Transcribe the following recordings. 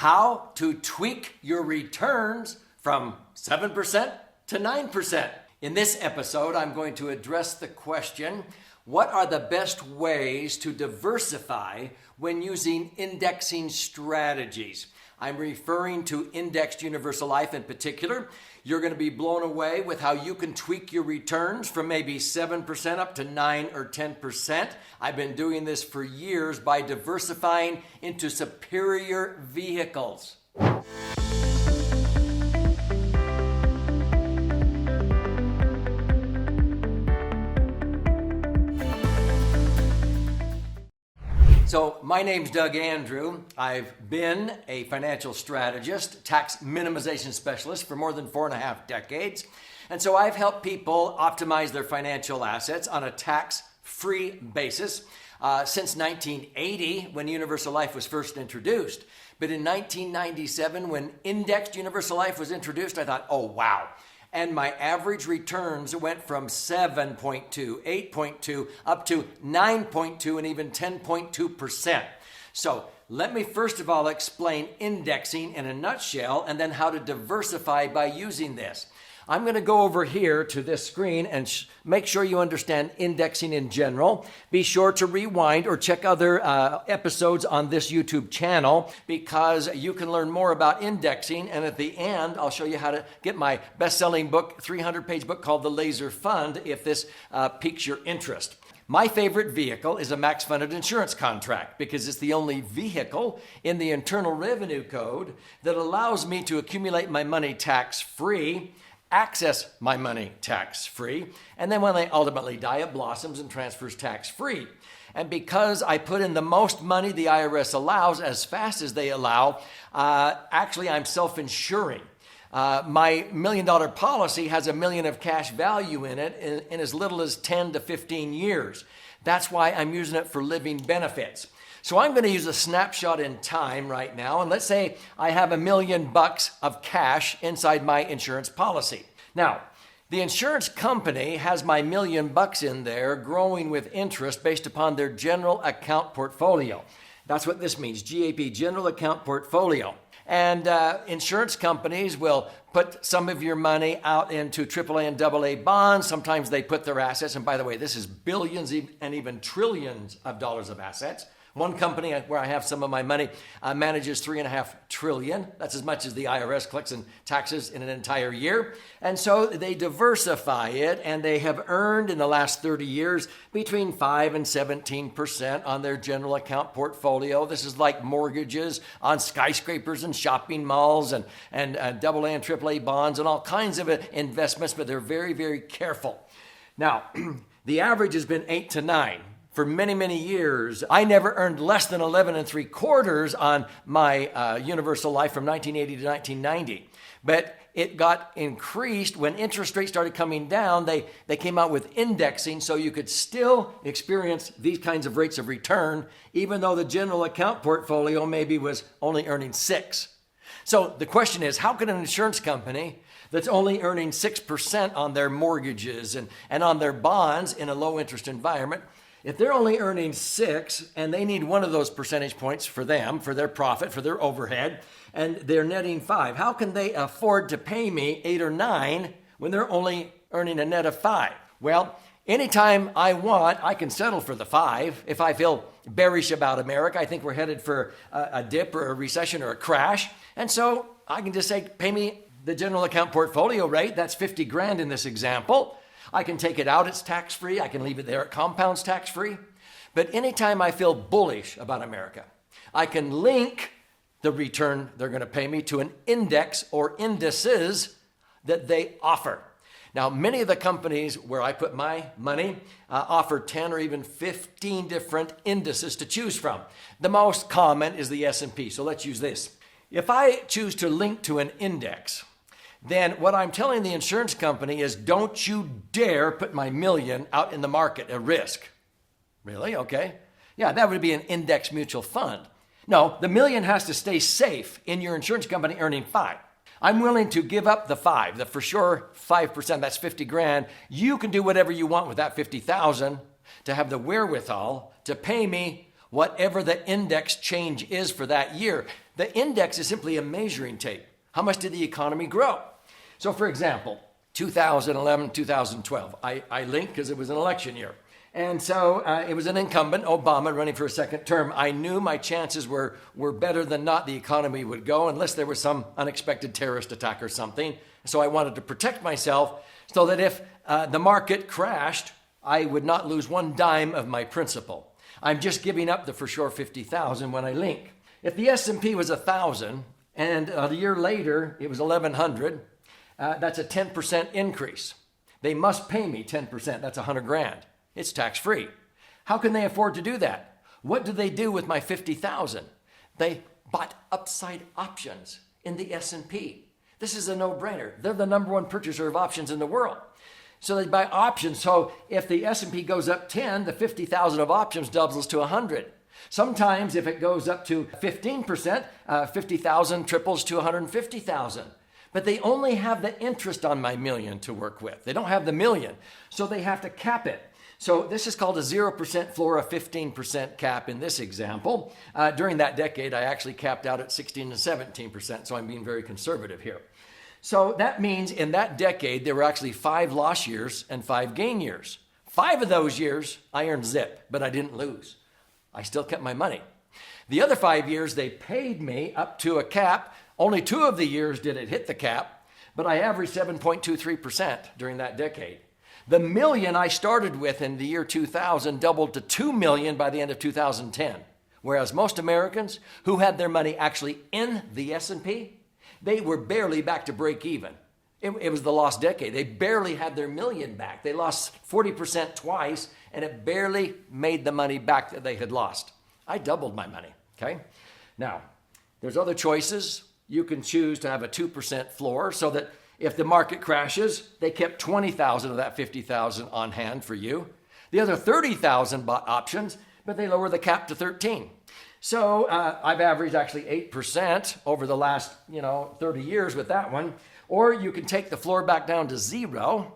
how to tweak your returns from 7% to 9%. In this episode, I'm going to address the question, what are the best ways to diversify when using indexing strategies? I'm referring to indexed universal life in particular. You're going to be blown away with how you can tweak your returns from maybe 7% up to 9 or 10%. I've been doing this for years by diversifying into superior vehicles. So my name's Doug Andrew. I've been a financial strategist, tax minimization specialist for more than 4.5 decades. And so I've helped people optimize their financial assets on a tax-free basis since 1980 when universal life was first introduced. But in 1997 when indexed universal life was introduced, I thought, oh wow. And my average returns went from 7.2, 8.2, up to 9.2 and even 10.2%. So let me first of all explain indexing in a nutshell and then how to diversify by using this. I'm going to go over here to this screen and make sure you understand indexing in general. Be sure to rewind or check other episodes on this YouTube channel because you can learn more about indexing. And at the end, I'll show you how to get my best-selling book, 300-page book called The Laser Fund, if this piques your interest. My favorite vehicle is a max-funded insurance contract because it's the only vehicle in the Internal Revenue Code that allows me to accumulate my money tax-free, access my money tax-free, and then when I ultimately die, it blossoms and transfers tax-free. And because I put in the most money the IRS allows as fast as they allow, actually I'm self-insuring. My $1 million policy has $1 million of cash value in it in as little as 10 to 15 years. That's why I'm using it for living benefits. So I'm going to use a snapshot in time right now. And let's say I have $1 million of cash inside my insurance policy. Now, the insurance company has my $1 million in there growing with interest based upon their general account portfolio. That's what this means, GAP, general account portfolio. And insurance companies will put some of your money out into AAA and AA bonds. Sometimes they put their assets, and by the way, this is billions and even trillions of dollars of assets. One company where I have some of my money manages $3.5 trillion. That's as much as the IRS collects in taxes in an entire year. And so they diversify it, and they have earned in the last 30 years between 5 and 17% on their general account portfolio. This is like mortgages on skyscrapers and shopping malls and AA and AAA bonds and all kinds of investments, but they're very, very careful. Now, the average has been 8 to 9. For many, many years, I never earned less than 11 3/4 on my universal life from 1980 to 1990. But it got increased when interest rates started coming down. They came out with indexing so you could still experience these kinds of rates of return, even though the general account portfolio maybe was only earning 6. So the question is, how can an insurance company that's only earning 6% on their mortgages and on their bonds in a low interest environment, if they're only earning 6 and they need one of those percentage points for them, for their profit, for their overhead, and they're netting 5, how can they afford to pay me 8 or 9 when they're only earning a net of 5? Well, anytime I want, I can settle for the 5. If I feel bearish about America, I think we're headed for a dip or a recession or a crash. And so I can just say, pay me the general account portfolio rate. That's $50,000 in this example. I can take it out, it's tax-free. I can leave it there, it compounds tax-free. But anytime I feel bullish about America, I can link the return they're going to pay me to an index or indices that they offer. Now, many of the companies where I put my money offer 10 or even 15 different indices to choose from. The most common is the S&P, so let's use this. If I choose to link to an index, then what I'm telling the insurance company is, don't you dare put my $1 million out in the market at risk. Really? Okay. Yeah, that would be an index mutual fund. No, the $1 million has to stay safe in your insurance company earning 5. I'm willing to give up the 5, the for sure 5%, that's $50,000. You can do whatever you want with that $50,000 to have the wherewithal to pay me whatever the index change is for that year. The index is simply a measuring tape. How much did the economy grow? So for example, 2011, 2012, I linked because it was an election year. And so it was an incumbent, Obama, running for a second term. I knew my chances were better than not the economy would go unless there was some unexpected terrorist attack or something. So I wanted to protect myself so that if the market crashed, I would not lose one dime of my principal. I'm just giving up the for sure 50,000 when I link. If the S&P was 1,000 and a year later it was 1,100, that's a 10% increase. They must pay me 10%. That's 100 grand. It's tax-free. How can they afford to do that? What do they do with my 50,000? They bought upside options in the S&P. This is a no-brainer. They're the number one purchaser of options in the world. So they buy options. So if the S&P goes up 10, the 50,000 of options doubles to 100. Sometimes if it goes up to 15%, 50,000 triples to 150,000. But they only have the interest on my million to work with. They don't have the million. So they have to cap it. So this is called a 0% floor, a 15% cap in this example. During that decade, I actually capped out at 16 to 17%, so I'm being very conservative here. So that means in that decade, there were actually 5 loss years and 5 gain years. 5 of those years, I earned zip, but I didn't lose. I still kept my money. The other 5 years, they paid me up to a cap. Only 2 of the years did it hit the cap, but I averaged 7.23% during that decade. The million I started with in the year 2000 doubled to 2 million by the end of 2010. Whereas most Americans who had their money actually in the S&P, they were barely back to break even. It was the lost decade. They barely had their million back. They lost 40% twice, and it barely made the money back that they had lost. I doubled my money, okay? Now, there's other choices. You can choose to have a 2% floor so that if the market crashes, they kept 20,000 of that 50,000 on hand for you. The other 30,000 bought options, but they lower the cap to 13. So I've averaged actually 8% over the last 30 years with that one. Or you can take the floor back down to 0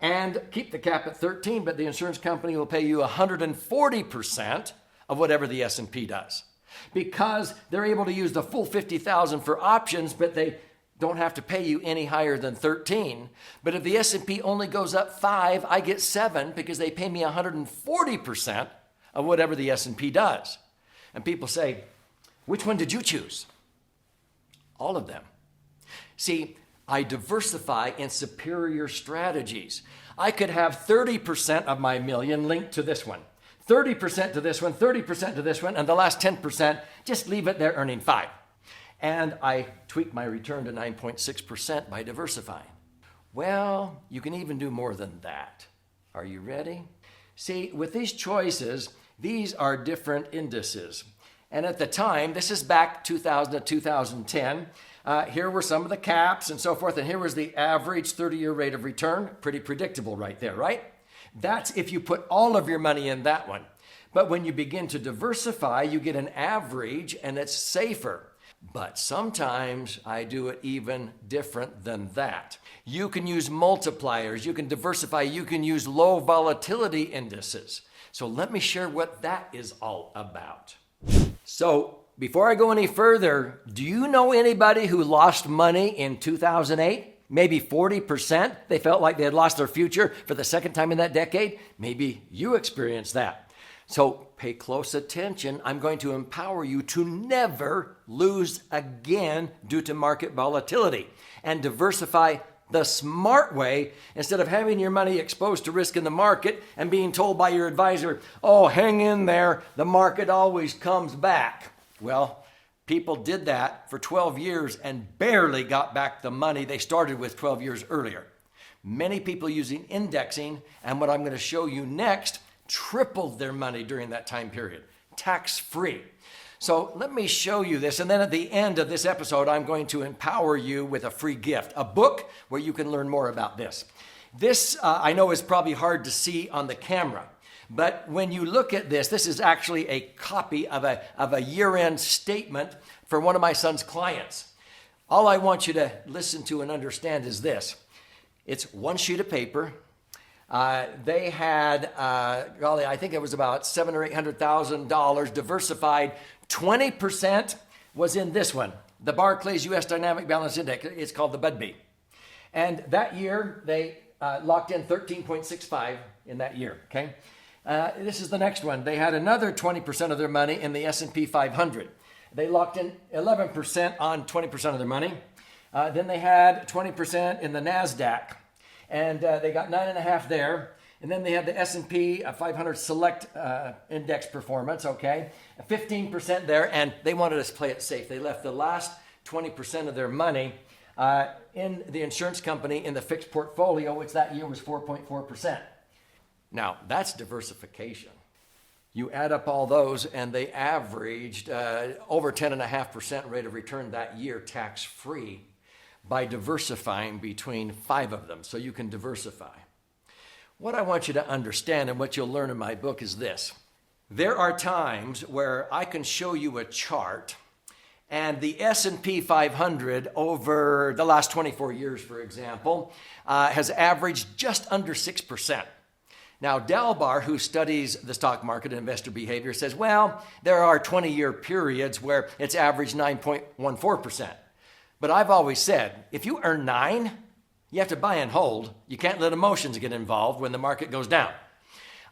and keep the cap at 13, but the insurance company will pay you 140% of whatever the S&P does. Because they're able to use the full 50,000 for options, but they don't have to pay you any higher than 13. But if the S&P only goes up 5, I get 7 because they pay me 140% of whatever the S&P does. And people say, which one did you choose? All of them. See, I diversify in superior strategies. I could have 30% of my million linked to this one, 30% to this one, 30% to this one, and the last 10%, just leave it there earning 5. And I tweak my return to 9.6% by diversifying. Well, you can even do more than that. Are you ready? See, with these choices, these are different indices. And at the time, this is back 2000 to 2010, here were some of the caps and so forth, and here was the average 30-year rate of return. Pretty predictable right there, right? That's if you put all of your money in that one. But when you begin to diversify, you get an average, and it's safer. But sometimes I do it even different than that. You can use multipliers, you can diversify, you can use low volatility indices. So let me share what that is all about. So before I go any further, do you know anybody who lost money in 2008? Maybe 40%? They felt like they had lost their future for the second time in that decade? Maybe you experienced that. So pay close attention. I'm going to empower you to never lose again due to market volatility and diversify the smart way instead of having your money exposed to risk in the market and being told by your advisor, oh, hang in there, the market always comes back. Well, people did that for 12 years and barely got back the money they started with 12 years earlier. Many people using indexing, and what I'm going to show you next, tripled their money during that time period, tax-free. So let me show you this. And then at the end of this episode, I'm going to empower you with a free gift, a book where you can learn more about this. This, I know, is probably hard to see on the camera. But when you look at this, this is actually a copy of a year-end statement for one of my son's clients. All I want you to listen to and understand is this. It's one sheet of paper. They had, golly, I think it was about $700,000 or $800,000 diversified. 20% was in this one, the Barclays U.S. Dynamic Balance Index. It's called the BUDB. And that year, they locked in 13.65 in that year, okay? This is the next one. They had another 20% of their money in the S&P 500. They locked in 11% on 20% of their money. Then they had 20% in the NASDAQ, and they got 9.5 there. And then they had the S&P 500 Select Index Performance, okay? 15% there, and they wanted us to play it safe. They left the last 20% of their money in the insurance company in the fixed portfolio, which that year was 4.4%. Now, that's diversification. You add up all those, and they averaged over 10.5% rate of return that year tax-free by diversifying between 5 of them, so you can diversify. What I want you to understand, and what you'll learn in my book, is this. There are times where I can show you a chart, and the S&P 500 over the last 24 years, for example, has averaged just under 6%. Now, Dalbar, who studies the stock market and investor behavior, says, well, there are 20-year periods where it's averaged 9.14%. But I've always said, if you earn 9, you have to buy and hold. You can't let emotions get involved when the market goes down.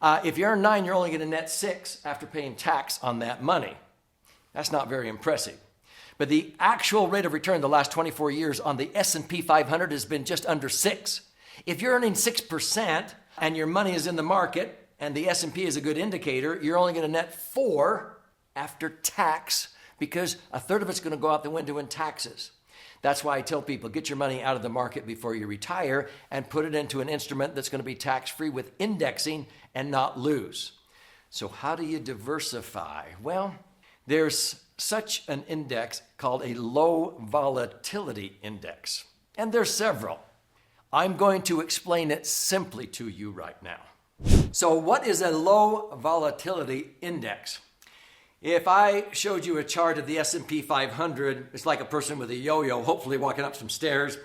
If you earn 9, you're only going to net 6 after paying tax on that money. That's not very impressive. But the actual rate of return the last 24 years on the S&P 500 has been just under 6. If you're earning 6% and your money is in the market and the S&P is a good indicator, you're only going to net 4 after tax, because a third of it's going to go out the window in taxes. That's why I tell people, get your money out of the market before you retire and put it into an instrument that's going to be tax-free with indexing and not lose. So how do you diversify? Well, there's such an index called a low volatility index. And there's several. I'm going to explain it simply to you right now. So what is a low volatility index? If I showed you a chart of the S&P 500, it's like a person with a yo-yo, hopefully walking up some stairs,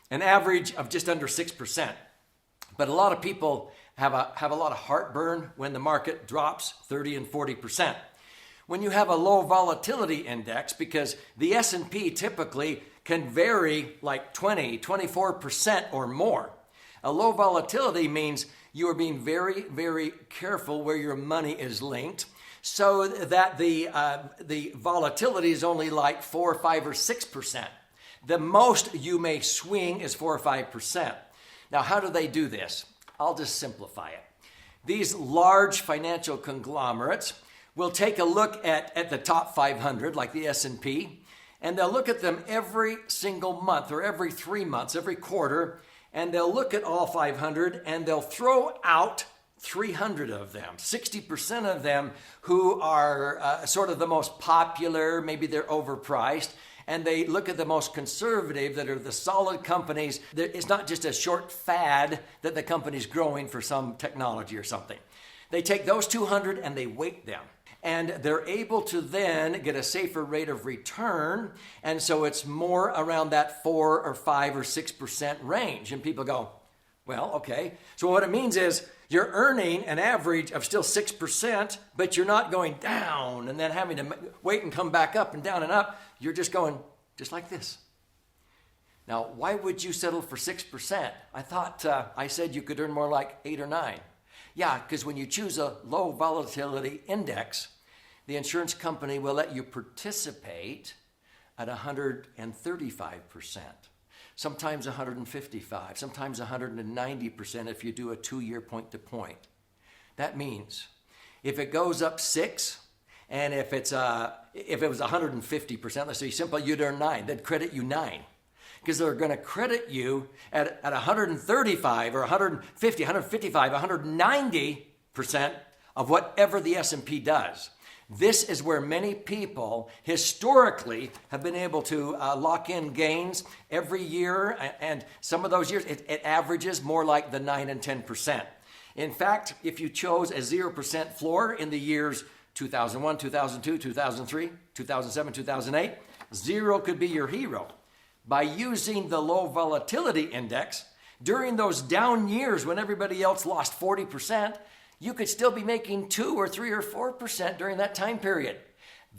an average of just under 6%. But a lot of people have a lot of heartburn when the market drops 30 and 40%. When you have a low volatility index, because the S&P typically can vary like 20, 24% or more. A low volatility means you are being very, very careful where your money is linked, so that the volatility is only like 4, 5, or 6%. The most you may swing is 4 or 5%. Now, how do they do this? I'll just simplify it. These large financial conglomerates will take a look at the top 500, like the S&P, and they'll look at them every single month or every 3 months, every quarter, and they'll look at all 500 and they'll throw out 300 of them, 60% of them who are sort of the most popular, maybe they're overpriced, and they look at the most conservative that are the solid companies. It's not just a short fad that the company's growing for some technology or something. They take those 200 and they weight them. And they're able to then get a safer rate of return. And so it's more around that 4 or 5 or 6% range. And people go, well, okay. So what it means is you're earning an average of still 6%, but you're not going down and then having to wait and come back up and down and up. You're just going just like this. Now, why would you settle for 6%? I thought I said you could earn more like 8 or 9. Yeah, because when you choose a low volatility index, the insurance company will let you participate at 135%. Sometimes 155, sometimes 190% if you do a 2-year point to point. That means if it goes up 6, and if it was 150%, let's say simple, you'd earn 9. They'd credit you 9. Because they're going to credit you at 135 or 150, 155, 190% of whatever the S&P does. This is where many people historically have been able to lock in gains every year, and some of those years it averages more like the 9 and 10%. In fact, if you chose a 0% floor in the years 2001, 2002, 2003, 2007, 2008, 0 could be your hero. By using the low volatility index, During those down years when everybody else lost 40%, you could still be making 2 or 3 or 4% during that time period.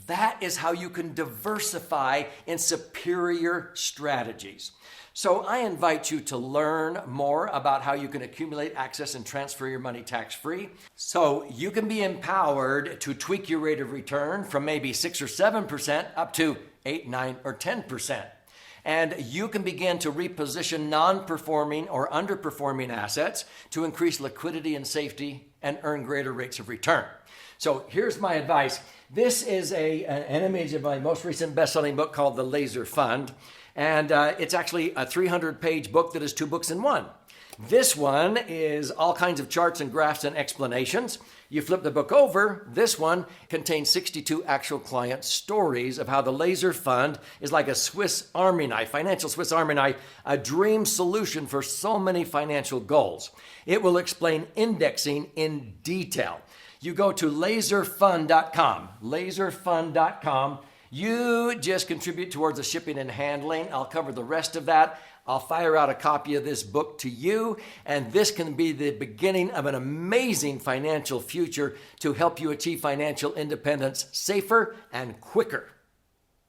That is how you can diversify in superior strategies. So I invite you to learn more about how you can accumulate, access, and transfer your money tax-free so you can be empowered to tweak your rate of return from maybe 6 or 7% up to 8, 9, or 10%. And you can begin to reposition non-performing or underperforming assets to increase liquidity and safety and earn greater rates of return. So here's my advice. This is an image of my most recent best-selling book called The Laser Fund. And it's actually a 300-page book that is 2 books in one. This one is all kinds of charts and graphs and explanations. You flip the book over, this one contains 62 actual client stories of how the Laser Fund is like a Swiss Army knife, financial Swiss Army knife, a dream solution for so many financial goals. It will explain indexing in detail. You go to laserfund.com, laserfund.com. You just contribute towards the shipping and handling. I'll cover the rest of that. I'll fire out a copy of this book to you, and this can be the beginning of an amazing financial future to help you achieve financial independence safer and quicker.